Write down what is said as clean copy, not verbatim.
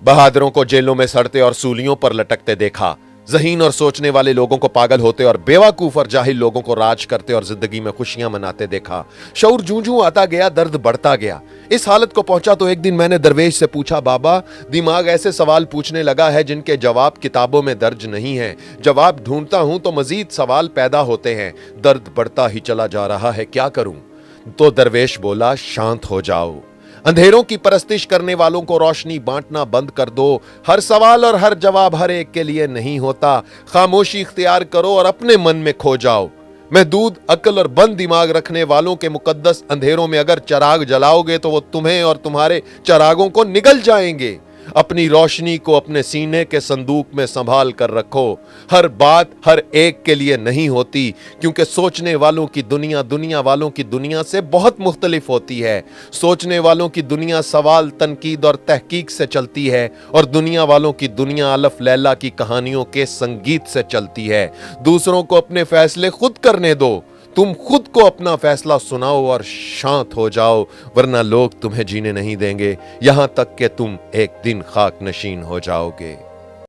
बहादुरों को जेलों में सड़ते और सूलियों पर लटकते देखा। ज़हीन और सोचने वाले लोगों को पागल होते और बेवकूफ और जाहिल लोगों को राज करते और जिंदगी में खुशियां मनाते देखा। शऊर जूं जूं आता गया, दर्द बढ़ता गया। इस हालत को पहुंचा तो एक दिन मैंने दरवेश से पूछा, बाबा, दिमाग ऐसे सवाल पूछने लगा है जिनके जवाब किताबों में दर्ज नहीं है। जवाब ढूंढता हूं तो मजीद सवाल पैदा होते हैं। दर्द बढ़ता ही चला जा रहा है, क्या करूं? तो दरवेश बोला, शांत हो जाओ। अंधेरों की परस्तिश करने वालों को रोशनी बांटना बंद कर दो। हर सवाल और हर जवाब हर एक के लिए नहीं होता। खामोशी इख्तियार करो और अपने मन में खो जाओ। महदूद अक्ल और बंद दिमाग रखने वालों के मुकद्दस अंधेरों में अगर चिराग जलाओगे तो वो तुम्हें और तुम्हारे चिरागों को निगल जाएंगे। अपनी रोशनी को अपने सीने के संदूक में संभाल कर रखो। हर बात हर एक के लिए नहीं होती, क्योंकि सोचने वालों की दुनिया दुनिया वालों की दुनिया से बहुत मुख्तलिफ होती है। सोचने वालों की दुनिया सवाल, तनकीद और तहकीक से चलती है, और दुनिया वालों की दुनिया अलफ लैला की कहानियों के संगीत से चलती है। दूसरों को अपने फैसले खुद करने दो। तुम खुद को अपना फैसला सुनाओ और शांत हो जाओ, वरना लोग तुम्हें जीने नहीं देंगे, यहां तक कि तुम एक दिन खाक नशीन हो जाओगे।